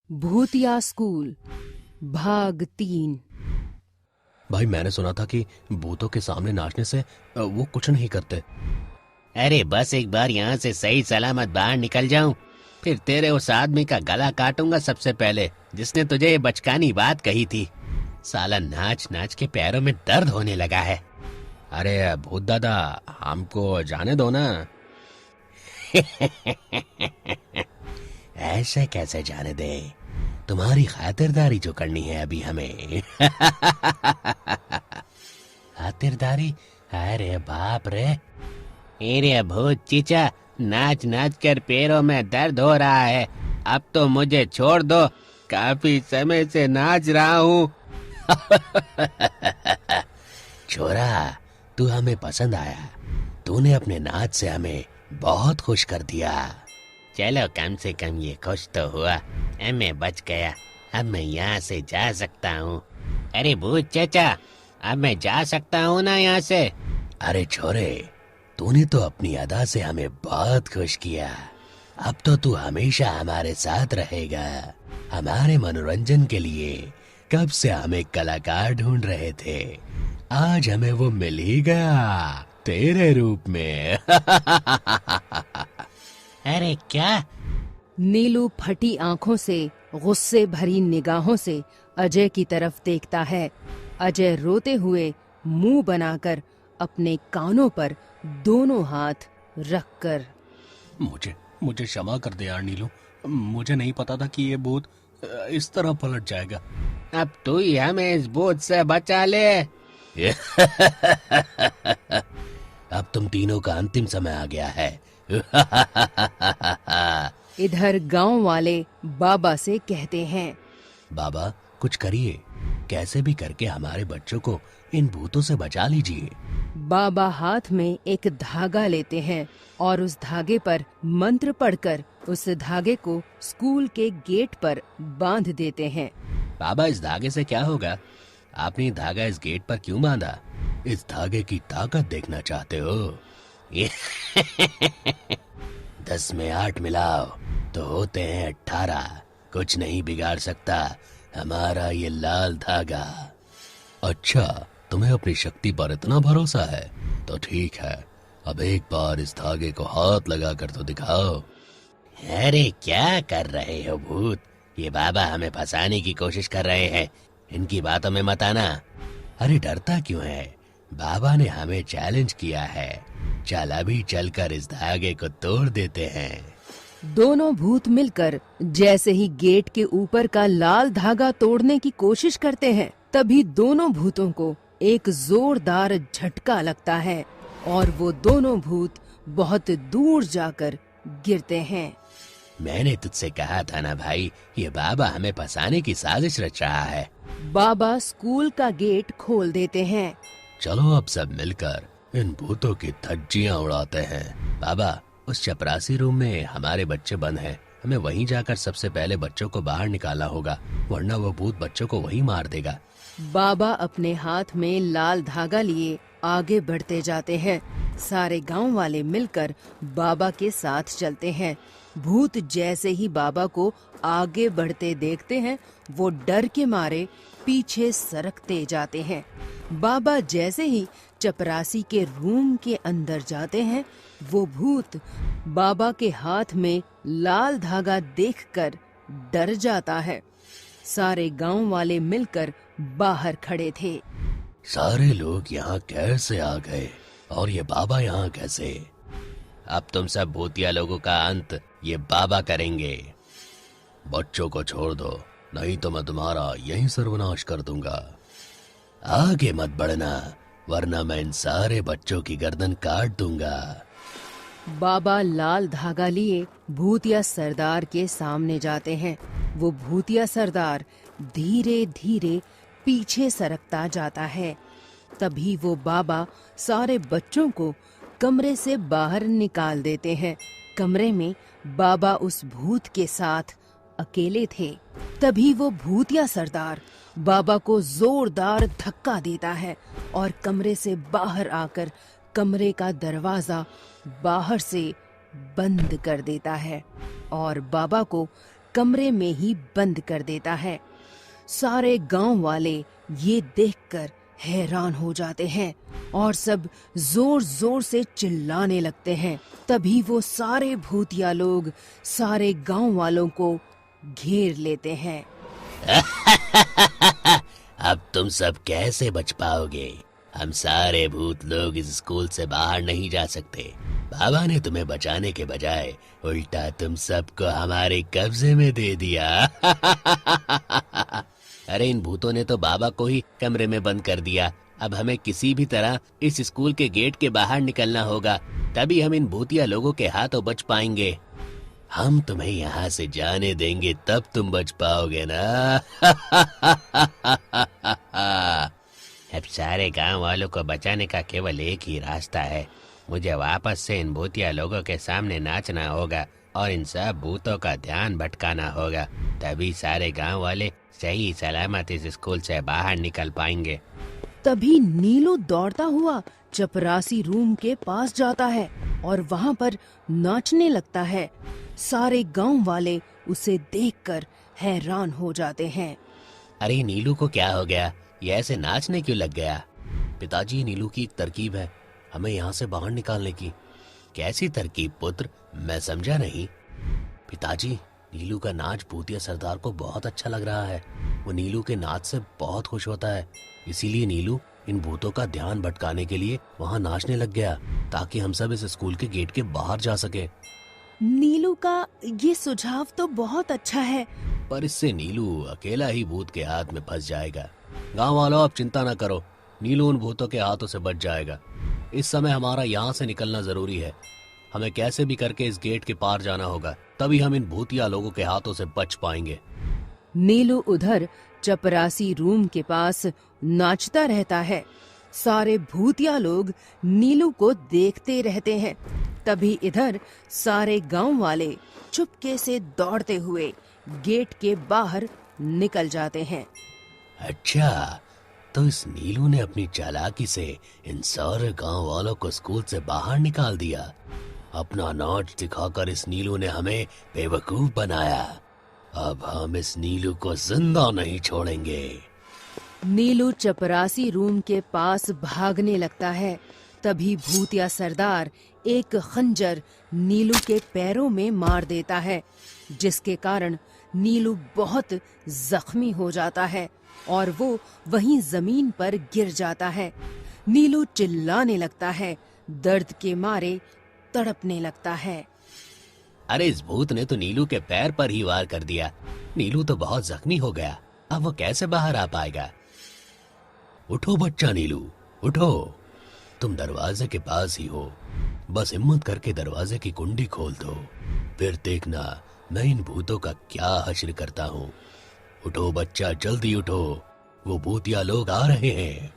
भूतिया स्कूल भाग 3। भाई मैंने सुना था कि भूतों के सामने नाचने से वो कुछ नहीं करते। अरे बस एक बार यहाँ से सही सलामत बाहर निकल जाऊं, फिर तेरे उस आदमी का गला काटूंगा सबसे पहले, जिसने तुझे ये बचकानी बात कही थी। साला नाच नाच के पैरों में दर्द होने लगा है। अरे भूत दादा, हमको जाने दो ना। ऐसे कैसे जाने दे, तुम्हारी खातिरदारी जो करनी है अभी हमें। खातिरदारी? अरे बाप रे, अरे भूत चीचा, नाच नाच कर पैरों में दर्द हो रहा है, अब तो मुझे छोड़ दो, काफी समय से नाच रहा हूँ। छोरा, तू हमें पसंद आया, तूने अपने नाच से हमें बहुत खुश कर दिया। चलो कम से कम ये खुश तो हुआ, मैं बच गया, अब मैं यहाँ से जा सकता हूँ। अरे भूत चाचा, अब मैं जा सकता हूँ ना यहाँ से? अरे छोरे, तूने तो अपनी अदा से हमें बहुत खुश किया, अब तो तू हमेशा हमारे साथ रहेगा। हमारे मनोरंजन के लिए कब से हम एक कलाकार ढूंढ रहे थे, आज हमें वो मिल ही गया तेरे रूप में। अरे क्या? नीलू फटी आंखों से, गुस्से भरी निगाहों से अजय की तरफ देखता है। अजय रोते हुए मुंह बनाकर अपने कानों पर दोनों हाथ रखकर, मुझे क्षमा कर दे यार नीलू, मुझे नहीं पता था कि ये भूत इस तरह पलट जाएगा। अब तू ही हमें इस भूत से बचा ले। अब तुम तीनों का अंतिम समय आ गया है। इधर गांव वाले बाबा से कहते हैं, बाबा कुछ करिए, कैसे भी करके हमारे बच्चों को इन भूतों से बचा लीजिए। बाबा हाथ में एक धागा लेते हैं और उस धागे पर मंत्र पढ़कर उस धागे को स्कूल के गेट पर बांध देते हैं। बाबा इस धागे से क्या होगा? आपने धागा इस गेट पर क्यों बांधा? इस धागे की ताकत देखना चाहते हो? 10 में 8 मिलाओ तो होते हैं 18, कुछ नहीं बिगाड़ सकता हमारा ये लाल धागा। अच्छा, तुम्हें अपनी शक्ति पर इतना भरोसा है तो ठीक है, अब एक बार इस धागे को हाथ लगा कर तो दिखाओ। अरे क्या कर रहे हो भूत, ये बाबा हमें फंसाने की कोशिश कर रहे हैं, इनकी बातों में मत आना। अरे डरता क्यों है, बाबा ने हमें चैलेंज किया है, चल अभी चलकर इस धागे को तोड़ देते हैं। दोनों भूत मिलकर जैसे ही गेट के ऊपर का लाल धागा तोड़ने की कोशिश करते हैं, तभी दोनों भूतों को एक जोरदार झटका लगता है और वो दोनों भूत बहुत दूर जाकर गिरते हैं। मैंने तुझसे कहा था ना भाई, ये बाबा हमें फंसाने की साजिश रच रहा है। बाबा स्कूल का गेट खोल देते हैं। चलो अब सब मिलकर इन भूतों की धज्जियां उड़ाते हैं। बाबा, उस चपरासी रूम में हमारे बच्चे बंद हैं, हमें वहीं जाकर सबसे पहले बच्चों को बाहर निकालना होगा, वरना वो भूत बच्चों को वहीं मार देगा। बाबा अपने हाथ में लाल धागा लिए आगे बढ़ते जाते हैं। सारे गांव वाले मिलकर बाबा के साथ चलते हैं। भूत जैसे ही बाबा को आगे बढ़ते देखते हैं, वो डर के मारे पीछे सरकते जाते हैं। बाबा जैसे ही चपरासी के रूम के अंदर जाते हैं, वो भूत बाबा के हाथ में लाल धागा देखकर डर जाता है। सारे गांव वाले मिलकर बाहर खड़े थे। सारे लोग यहाँ कैसे आ गए और ये बाबा यहाँ कैसे? अब तुम सब भूतिया लोगों का अंत ये बाबा करेंगे। बच्चों को छोड़ दो, नहीं तो मैं तुम्हारा यहीं सर्वनाश कर दूंगा। आगे मत बढ़ना, वरना मैं इन सारे बच्चों की गर्दन काट दूंगा। बाबा लाल धागा लिए भूतिया सरदार के सामने जाते हैं। वो भूतिया सरदार धीरे धीरे पीछे सरकता जाता है। तभी वो बाबा सारे बच्चों को कमरे से बाहर निकाल देते हैं। कमरे में बाबा उस भूत के साथ अकेले थे। तभी वो भूतिया सरदार बाबा को जोरदार धक्का देता है और कमरे से बाहर आकर कमरे का दरवाजा बाहर से बंद कर देता है और बाबा को कमरे में ही बंद कर देता है। सारे गांव वाले ये देखकर हैरान हो जाते हैं और सब जोर जोर से चिल्लाने लगते हैं। तभी वो सारे भूतिया लोग सारे गांव वालों को घेर लेते हैं। अब तुम सब कैसे बच पाओगे? हम सारे भूत लोग इस स्कूल से बाहर नहीं जा सकते। बाबा ने तुम्हें बचाने के बजाय उल्टा तुम सबको हमारे कब्जे में दे दिया। अरे इन भूतों ने तो बाबा को ही कमरे में बंद कर दिया। अब हमें किसी भी तरह इस स्कूल के गेट के बाहर निकलना होगा, तभी हम इन भूतिया लोगों के हाथों बच पाएंगे। हम तुम्हें यहाँ से जाने देंगे तब तुम बच पाओगे ना। अब सारे गांव वालों को बचाने का केवल एक ही रास्ता है। मुझे वापस से इन भूतिया लोगों के सामने नाचना होगा और इन सब भूतों का ध्यान भटकाना होगा, तभी सारे गांव वाले सही सलामत इस स्कूल से बाहर निकल पाएंगे। तभी नीलू दौड़ता हुआ चपरासी रूम के पास जाता है और वहाँ पर नाचने लगता है। सारे गांव वाले उसे देखकर हैरान हो जाते हैं। अरे नीलू को क्या हो गया? ये ऐसे नाचने क्यों लग गया? पिताजी, नीलू की एक तरकीब है हमें यहाँ से बाहर निकालने की। कैसी तरकीब पुत्र? मैं समझा नहीं। पिताजी, नीलू का नाच भूतिया सरदार को बहुत अच्छा लग रहा है। वो नीलू के नाच से बहुत खुश होता है, इसीलिए नीलू इन भूतों का ध्यान भटकाने के लिए वहाँ नाचने लग गया ताकि हम सब इस स्कूल के गेट के बाहर जा सके। नीलू का ये सुझाव तो बहुत अच्छा है, पर इससे नीलू अकेला ही भूत के हाथ में फंस जाएगा। गांव वालों, आप चिंता न करो, नीलू उन भूतों के हाथों से बच जाएगा। इस समय हमारा यहाँ से निकलना जरूरी है। हमें कैसे भी करके इस गेट के पार जाना होगा, तभी हम इन भूतिया लोगों के हाथों से बच पाएंगे। नीलू उधर चपरासी रूम के पास नाचता रहता है। सारे भूतिया लोग नीलू को देखते रहते हैं। तभी इधर सारे गांव वाले चुपके से दौड़ते हुए गेट के बाहर निकल जाते हैं। अच्छा, तो इस नीलू ने अपनी चालाकी से इन सारे गांव वालों को स्कूल से बाहर निकाल दिया। अपना नाच दिखाकर इस नीलू ने हमें बेवकूफ बनाया। अब हम इस नीलू को जिंदा नहीं छोड़ेंगे। नीलू चपरासी रूम के पास भागने लगता है। तभी भूतिया सरदार एक खंजर नीलू के पैरों में मार देता है, जिसके कारण नीलू बहुत जख्मी हो जाता है और वो वहीं जमीन पर गिर जाता है। नीलू चिल्लाने लगता है, दर्द के मारे तड़पने लगता है। अरे इस भूत ने तो नीलू के पैर पर ही वार कर दिया। नीलू तो बहुत जख्मी हो गया, अब वो कैसे बाहर आ पाएगा? उठो बच्चा नीलू, उठो। तुम दरवाजे के पास ही हो, बस हिम्मत करके दरवाजे की कुंडी खोल दो, फिर देखना मैं इन भूतों का क्या हश्र करता हूँ। उठो बच्चा, जल्दी उठो, वो भूतिया लोग आ रहे हैं।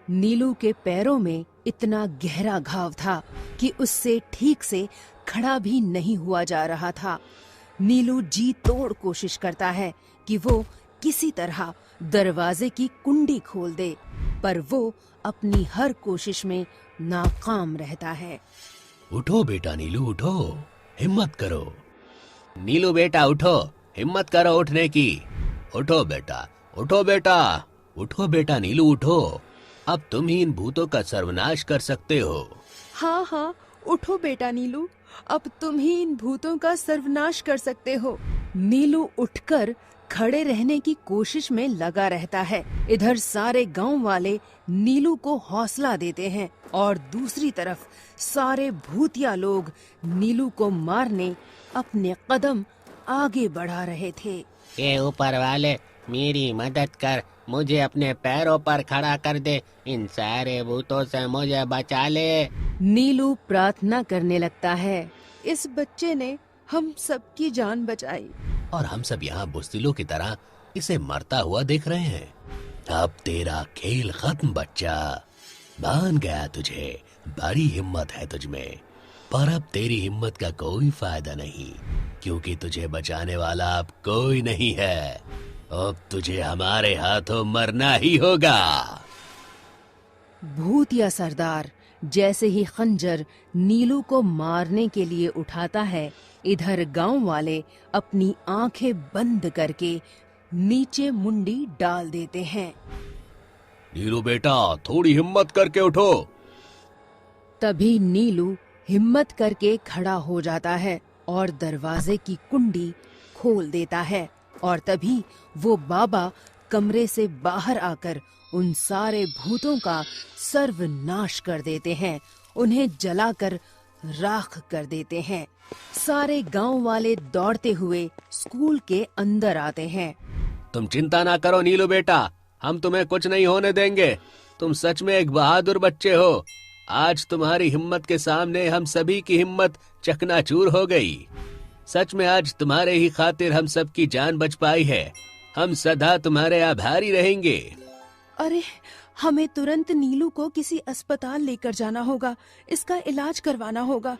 नीलू के पैरों में इतना गहरा घाव था कि उससे ठीक से खड़ा भी नहीं हुआ जा रहा था। नीलू जी तोड़ कोशिश करता है कि वो किसी तरह दरवाजे की कुंडी खोल दे, पर वो अपनी हर कोशिश में नाकाम रहता है। उठो बेटा नीलू, उठो, हिम्मत करो। नीलू बेटा उठो, हिम्मत करो उठने की। उठो बेटा, उठो बेटा, उठो बेटा नीलू, उठो। अब तुम ही इन भूतों का सर्वनाश कर सकते हो। हाँ हाँ, उठो बेटा नीलू, अब तुम ही इन भूतों का सर्वनाश कर सकते हो। नीलू उठकर खड़े रहने की कोशिश में लगा रहता है। इधर सारे गांव वाले नीलू को हौसला देते हैं और दूसरी तरफ सारे भूतिया लोग नीलू को मारने अपने कदम आगे बढ़ा रहे थे। ये ऊपर वाले, मेरी मदद कर, मुझे अपने पैरों पर खड़ा कर दे, इन सारे भूतों से मुझे बचा ले। नीलू प्रार्थना करने लगता है, इस बच्चे ने हम सबकी जान बचाई और हम सब यहाँ बुज़दिलों की तरह इसे मरता हुआ देख रहे हैं। अब तेरा खेल खत्म बच्चा, मान गया तुझे, बड़ी हिम्मत है तुझमें, पर अब तेरी हिम्मत का कोई फायदा नहीं, क्योंकि तुझे बचाने वाला अब कोई नहीं है। अब तुझे हमारे हाथों मरना ही होगा। भूतिया सरदार जैसे ही खंजर नीलू को मारने के लिए उठाता है, इधर गांव वाले अपनी आंखें बंद करके नीचे मुंडी डाल देते हैं। नीलू बेटा, थोड़ी हिम्मत करके उठो। तभी नीलू हिम्मत करके खड़ा हो जाता है और दरवाजे की कुंडी खोल देता है, और तभी वो बाबा कमरे से बाहर आकर उन सारे भूतों का सर्वनाश कर देते हैं, उन्हें जलाकर राख कर देते हैं। सारे गांव वाले दौड़ते हुए स्कूल के अंदर आते हैं। तुम चिंता ना करो नीलू बेटा, हम तुम्हें कुछ नहीं होने देंगे। तुम सच में एक बहादुर बच्चे हो। आज तुम्हारी हिम्मत के सामने हम सभी की हिम्मत चकनाचूर हो गई। सच में आज तुम्हारे ही खातिर हम सबकी जान बच पाई है। हम सदा तुम्हारे आभारी रहेंगे। अरे, हमें तुरंत नीलू को किसी अस्पताल लेकर जाना होगा, इसका इलाज करवाना होगा।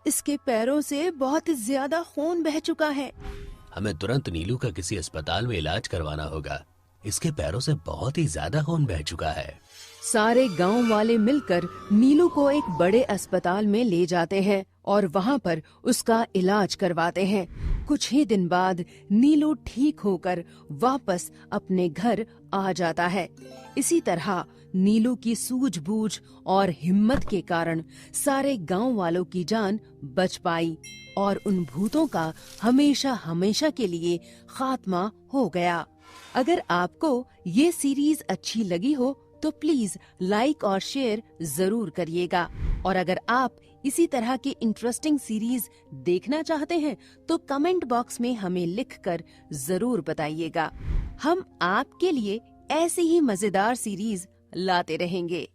इसके पैरों से बहुत ज्यादा खून बह चुका है। हमें तुरंत नीलू का किसी अस्पताल में इलाज करवाना होगा। इसके पैरों से बहुत ही ज्यादा खून बह चुका है। सारे गांव वाले मिलकर नीलू को एक बड़े अस्पताल में ले जाते हैं और वहां पर उसका इलाज करवाते हैं। कुछ ही दिन बाद नीलू ठीक होकर वापस अपने घर आ जाता है। इसी तरह नीलू की सूझबूझ और हिम्मत के कारण सारे गांव वालों की जान बच पाई और उन भूतों का हमेशा हमेशा के लिए खात्मा हो गया। अगर आपको ये सीरीज अच्छी लगी हो तो प्लीज लाइक और शेयर जरूर करिएगा, और अगर आप इसी तरह के इंटरेस्टिंग सीरीज देखना चाहते हैं तो कमेंट बॉक्स में हमें लिखकर जरूर बताइएगा। हम आपके लिए ऐसी ही मजेदार सीरीज लाते रहेंगे।